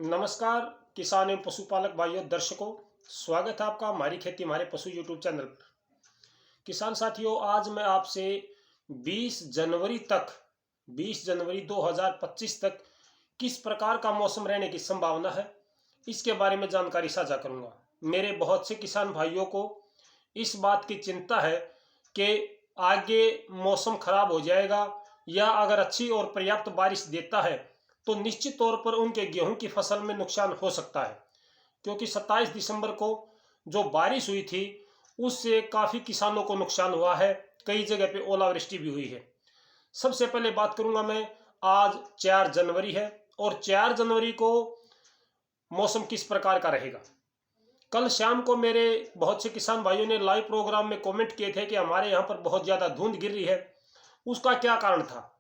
नमस्कार किसान एवं पशुपालक भाइयों दर्शकों, स्वागत है आपका हमारी खेती हमारे पशु यूट्यूब चैनल पर। किसान साथियों, आज मैं आपसे 20 जनवरी 2025 तक किस प्रकार का मौसम रहने की संभावना है, इसके बारे में जानकारी साझा करूंगा। मेरे बहुत से किसान भाइयों को इस बात की चिंता है कि आगे मौसम खराब हो जाएगा या अगर अच्छी और पर्याप्त बारिश देता है तो निश्चित तौर पर उनके गेहूं की फसल में नुकसान हो सकता है, क्योंकि 27 दिसंबर को जो बारिश हुई थी उससे काफ़ी किसानों को नुकसान हुआ है। कई जगह पे ओलावृष्टि भी हुई है। सबसे पहले बात करूंगा मैं, आज 4 जनवरी है और 4 जनवरी को मौसम किस प्रकार का रहेगा। कल शाम को मेरे बहुत से किसान भाइयों ने लाइव प्रोग्राम में कमेंट किए थे कि हमारे यहाँ पर बहुत ज़्यादा धुंध गिर रही है। उसका क्या कारण था?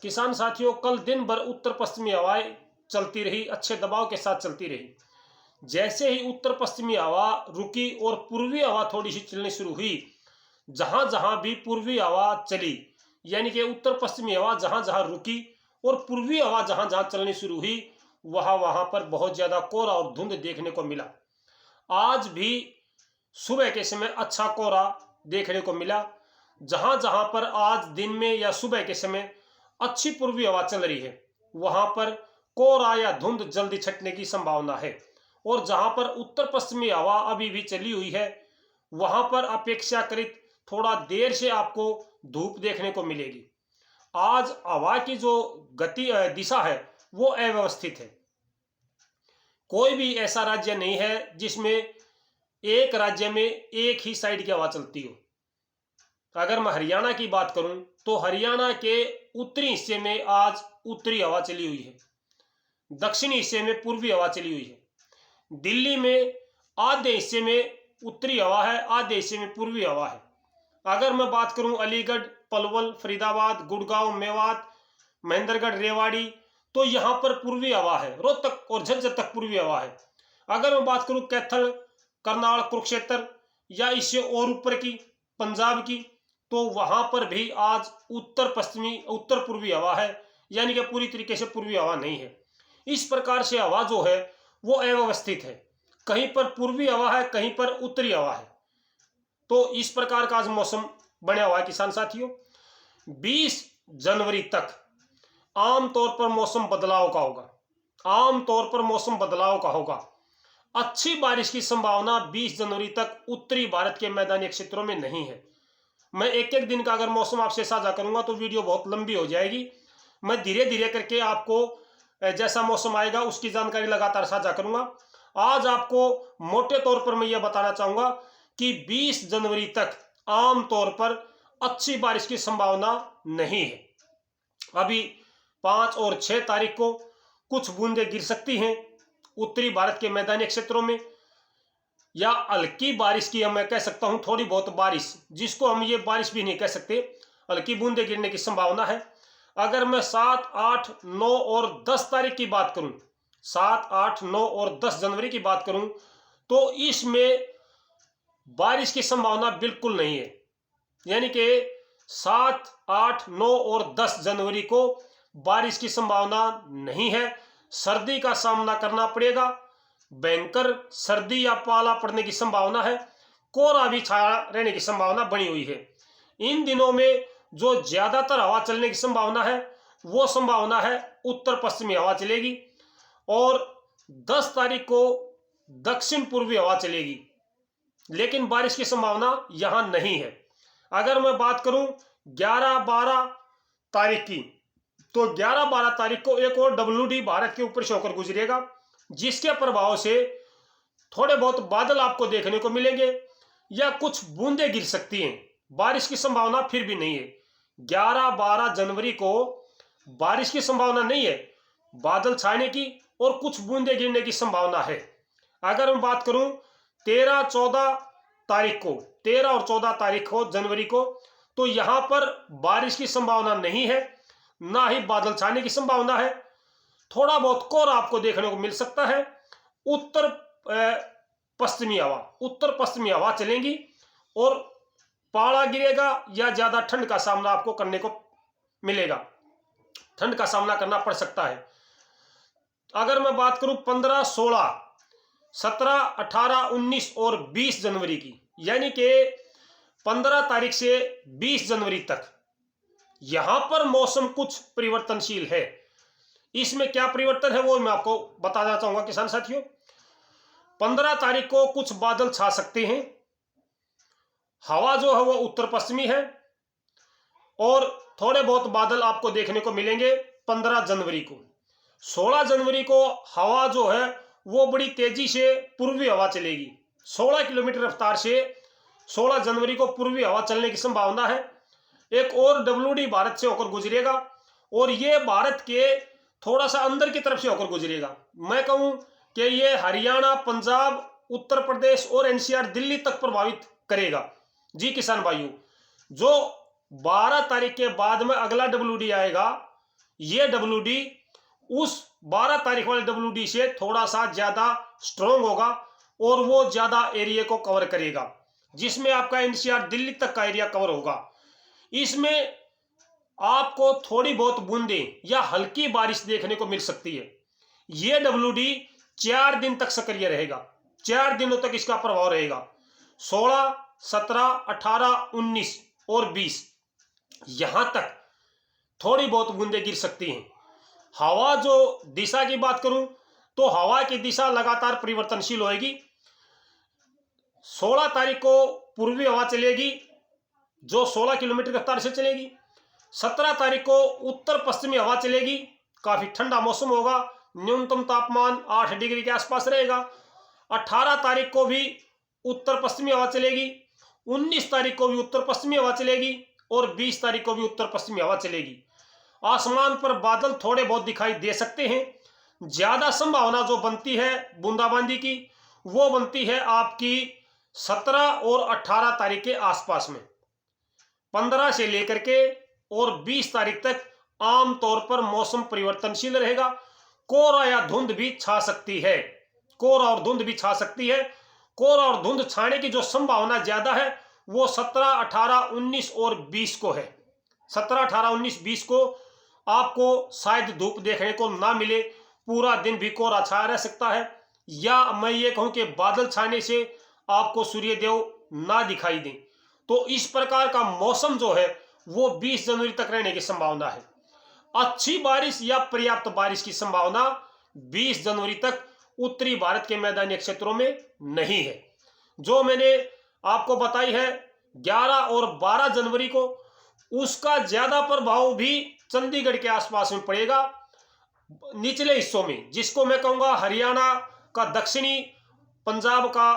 किसान साथियों, कल दिन भर उत्तर पश्चिमी हवाएं चलती रही, अच्छे दबाव के साथ चलती रही। जैसे ही उत्तर पश्चिमी हवा रुकी और पूर्वी हवा थोड़ी सी चलनी शुरू हुई, जहां जहां भी पूर्वी हवा चली, यानी कि उत्तर पश्चिमी हवा जहां जहां रुकी और पूर्वी हवा जहां जहां चलनी शुरू हुई, वहां वहां पर बहुत ज्यादा कोहरा और धुंध देखने को मिला। आज भी सुबह के समय अच्छा कोहरा देखने को मिला। जहां जहां पर आज दिन में या सुबह के समय अच्छी पूर्वी हवा चल रही है, वहां पर कोहरा या धुंध जल्दी छटने की संभावना है। और जहां पर उत्तर पश्चिमी हवा अभी भी चली हुई है, वहां पर अपेक्षाकृत थोड़ा देर से आपको धूप देखने को मिलेगी। आज हवा की जो गति दिशा है वो अव्यवस्थित है। कोई भी ऐसा राज्य नहीं है जिसमें एक राज्य में एक ही साइड की हवा चलती हो। अगर मैं हरियाणा की बात करूं तो हरियाणा के उत्तरी हिस्से में आज उत्तरी हवा चली हुई है, दक्षिणी हिस्से में पूर्वी हवा चली हुई है। दिल्ली में आधे हिस्से में उत्तरी हवा है, आधे हिस्से में पूर्वी हवा है। अगर मैं बात करूं अलीगढ़, पलवल, फरीदाबाद, गुड़गांव, मेवात, महेंद्रगढ़, रेवाड़ी, तो यहां पर पूर्वी हवा है। रोहतक और झज्जर तक पूर्वी हवा है। अगर मैं बात करूं कैथल, करनाल, कुरुक्षेत्र या इससे और ऊपर की पंजाब की, तो वहां पर भी आज उत्तर पूर्वी हवा है, यानी कि पूरी तरीके से पूर्वी हवा नहीं है। इस प्रकार से हवा जो है वो अव्यवस्थित है, कहीं पर पूर्वी हवा है, कहीं पर उत्तरी हवा है। तो इस प्रकार का आज मौसम बना हुआ है किसान साथियों। 20 जनवरी तक आमतौर पर मौसम बदलाव का होगा, आमतौर पर मौसम बदलाव का होगा। अच्छी बारिश की संभावना 20 जनवरी तक उत्तरी भारत के मैदानी क्षेत्रों में नहीं है। मैं एक एक दिन का अगर मौसम आपसे साझा करूंगा तो वीडियो बहुत लंबी हो जाएगी। मैं धीरे धीरे करके आपको जैसा मौसम आएगा उसकी जानकारी लगातार साझा करूंगा। आज आपको मोटे तौर पर मैं यह बताना चाहूंगा कि 20 जनवरी तक आमतौर पर अच्छी बारिश की संभावना नहीं है। अभी 5 और 6 तारीख को कुछ बूंदें गिर सकती हैं उत्तरी भारत के मैदानी क्षेत्रों में, या हल्की बारिश की मैं कह सकता हूं, थोड़ी बहुत बारिश, जिसको हम ये बारिश भी नहीं कह सकते, हल्की बूंदें गिरने की संभावना है। अगर मैं 7, 8, 9 और 10 तारीख की बात करूं, 7, 8, 9 और 10 जनवरी की बात करूं, तो इसमें बारिश की संभावना बिल्कुल नहीं है। यानी कि 7, 8, 9 और 10 जनवरी को बारिश की संभावना नहीं है। सर्दी का सामना करना पड़ेगा, भयंकर सर्दी या पाला पड़ने की संभावना है। कोहरा भी छाया रहने की संभावना बनी हुई है। इन दिनों में जो ज्यादातर हवा चलने की संभावना है वो संभावना है उत्तर पश्चिमी हवा चलेगी, और 10 तारीख को दक्षिण पूर्वी हवा चलेगी, लेकिन बारिश की संभावना यहां नहीं है। अगर मैं बात करूं 11-12 तारीख की, तो 11-12 तारीख को एक और WD भारत के ऊपर से होकर गुजरेगा, जिसके प्रभाव से थोड़े बहुत बादल आपको देखने को मिलेंगे या कुछ बूंदें गिर सकती हैं। बारिश की संभावना फिर भी नहीं है। 11-12 जनवरी को बारिश की संभावना नहीं है, बादल छाने की और कुछ बूंदें गिरने की संभावना है। अगर मैं बात करूं 13-14 तारीख को, 13 और 14 तारीख को जनवरी को, तो यहां पर बारिश की संभावना नहीं है, ना ही बादल छाने की संभावना है। थोड़ा बहुत कोहरा आपको देखने को मिल सकता है। उत्तर पश्चिमी हवा चलेंगी और पाला गिरेगा या ज्यादा ठंड का सामना आपको करने को मिलेगा, ठंड का सामना करना पड़ सकता है। अगर मैं बात करूं 15, 16, 17, 18, 19 और 20 जनवरी की, यानी कि 15 तारीख से 20 जनवरी तक यहां पर मौसम कुछ परिवर्तनशील है। इसमें क्या परिवर्तन है वो मैं आपको बताना चाहूंगा किसान साथियों। 15 तारीख को कुछ बादल छा सकते हैं, हवा जो है वो उत्तर पश्चिमी है और थोड़े बहुत बादल आपको देखने को मिलेंगे 15 जनवरी को। 16 जनवरी को हवा जो है वो बड़ी तेजी से पूर्वी हवा चलेगी, 16 किलोमीटर रफ्तार से 16 जनवरी को पूर्वी हवा चलने की संभावना है। एक और डब्ल्यूडी भारत से होकर गुजरेगा और ये भारत के थोड़ा सा अंदर की तरफ से होकर गुजरेगा। मैं कहूं कि ये हरियाणा, पंजाब, उत्तर प्रदेश और एनसीआर, दिल्ली तक प्रभावित करेगा। जी किसान भाइयों, जो 12 तारीख के बाद में अगला डब्ल्यूडी आएगा, ये डब्ल्यूडी उस 12 तारीख वाले डब्ल्यूडी से थोड़ा सा ज्यादा स्ट्रोंग होगा और वो ज्यादा एरिया को कवर करेगा, जिसमें आपका एनसीआर, दिल्ली तक का एरिया कवर होगा। इसमें आपको थोड़ी बहुत बूंदें या हल्की बारिश देखने को मिल सकती है। यह डब्ल्यूडी 4 दिन तक सक्रिय रहेगा, 4 दिनों तक इसका प्रभाव रहेगा। 16, 17, 18, 19 और 20 यहां तक थोड़ी बहुत बूंदें गिर सकती हैं। हवा जो दिशा की बात करूं तो हवा की दिशा लगातार परिवर्तनशील होगी। 16 तारीख को पूर्वी हवा चलेगी जो 16 किलोमीटर रफ्तार से चलेगी। 17 तारीख को उत्तर पश्चिमी हवा चलेगी, काफी ठंडा मौसम होगा, न्यूनतम तापमान 8 डिग्री के आसपास रहेगा। 18 तारीख को भी उत्तर पश्चिमी हवा चलेगी, 19 तारीख को भी उत्तर पश्चिमी हवा चलेगी और 20 तारीख को भी उत्तर पश्चिमी हवा चलेगी। आसमान पर बादल थोड़े बहुत दिखाई दे सकते हैं। ज्यादा संभावना जो बनती है बूंदाबांदी की वो बनती है आपकी 17 और 18 तारीख के आसपास में। 15 से लेकर के और 20 तारीख तक आमतौर पर मौसम परिवर्तनशील रहेगा। कोहरा या धुंध भी छा सकती है, कोहरा और धुंध भी छा सकती है। कोहरा और धुंध छाने की जो संभावना ज्यादा है वो 17, 18, 19 और 20 को है। 17, 18, 19, 20 को आपको शायद धूप देखने को ना मिले, पूरा दिन भी कोहरा छाया रह सकता है, या मैं ये कहूं कि बादल छाने से आपको सूर्यदेव ना दिखाई दें। तो इस प्रकार का मौसम जो है वो 20 जनवरी तक रहने की संभावना है। अच्छी बारिश या पर्याप्त बारिश की संभावना 20 जनवरी तक उत्तरी भारत के मैदानी क्षेत्रों में नहीं है। जो मैंने आपको बताई है 11 और 12 जनवरी को, उसका ज्यादा प्रभाव भी चंडीगढ़ के आसपास में पड़ेगा, निचले हिस्सों में, जिसको मैं कहूंगा हरियाणा का दक्षिणी, पंजाब का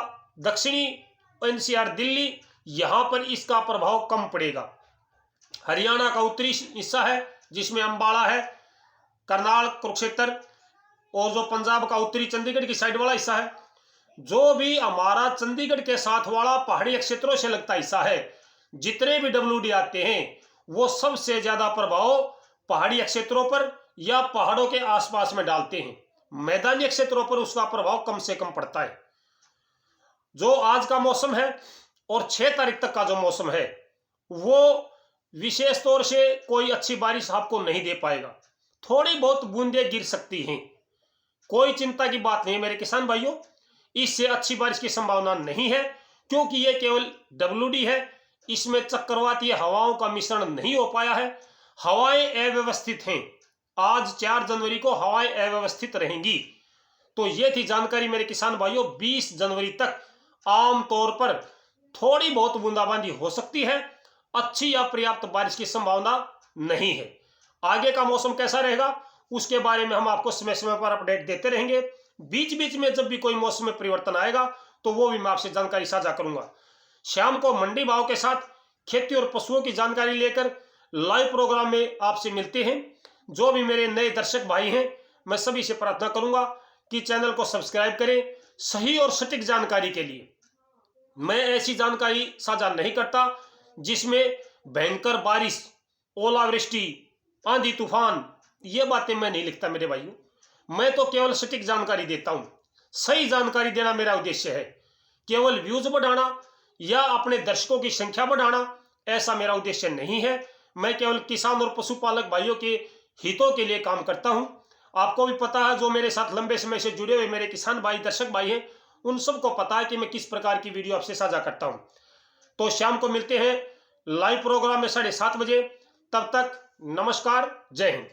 दक्षिणी, एनसीआर, दिल्ली, यहां पर इसका प्रभाव कम पड़ेगा। हरियाणा का उत्तरी हिस्सा है जिसमें अंबाला है, करनाल, कुरुक्षेत्र, और जो पंजाब का उत्तरी चंडीगढ़ की साइड वाला हिस्सा है, जो भी हमारा चंडीगढ़ के साथ वाला पहाड़ी क्षेत्रों से लगता हिस्सा है, जितने भी डब्ल्यूडी आते हैं वो सबसे ज्यादा प्रभाव पहाड़ी क्षेत्रों पर या पहाड़ों के आसपास में डालते हैं। मैदानी क्षेत्रों पर उसका प्रभाव कम से कम पड़ता है। जो आज का मौसम है और 6 तारीख तक का जो मौसम है वो विशेष तौर से कोई अच्छी बारिश आपको नहीं दे पाएगा, थोड़ी बहुत बूंदें गिर सकती हैं। कोई चिंता की बात नहीं मेरे किसान भाइयों, इससे अच्छी बारिश की संभावना नहीं है, क्योंकि ये केवल डब्ल्यूडी है, इसमें चक्रवातीय हवाओं का मिश्रण नहीं हो पाया है। हवाएं अव्यवस्थित हैं, आज 4 जनवरी को हवाएं अव्यवस्थित रहेंगी। तो ये थी जानकारी मेरे किसान भाइयों। 20 जनवरी तक आमतौर पर थोड़ी बहुत बूंदाबांदी हो सकती है, अच्छी या पर्याप्त बारिश की संभावना नहीं है। आगे का मौसम कैसा रहेगा उसके बारे में हम आपको समय समय पर अपडेट देते रहेंगे। बीच बीच में जब भी कोई मौसम में परिवर्तन आएगा तो वो भी मैं आपसे जानकारी साझा करूंगा। शाम को मंडी भाव के साथ खेती और पशुओं की जानकारी लेकर लाइव प्रोग्राम में आपसे मिलते हैं। जो भी मेरे नए दर्शक भाई हैं, मैं सभी से प्रार्थना करूंगा कि चैनल को सब्सक्राइब करें। सही और सटीक जानकारी के लिए मैं ऐसी जानकारी साझा नहीं करता जिसमें भयंकर बारिश, ओलावृष्टि, आंधी तूफान, ये बातें मैं नहीं लिखता मेरे भाइयों। मैं तो केवल सटीक जानकारी देता हूं। सही जानकारी देना मेरा उद्देश्य है, केवल व्यूज बढ़ाना या अपने दर्शकों की संख्या बढ़ाना ऐसा मेरा उद्देश्य नहीं है। मैं केवल किसान और पशुपालक भाइयों के हितों के लिए काम करता हूं। आपको भी पता है, जो मेरे साथ लंबे समय से जुड़े हुए मेरे किसान भाई, दर्शक भाई हैं, उन सबको पता है कि मैं किस प्रकार की वीडियो आपसे साझा करता हूं। तो शाम को मिलते हैं लाइव प्रोग्राम में 7:30 बजे। तब तक नमस्कार, जय हिंद।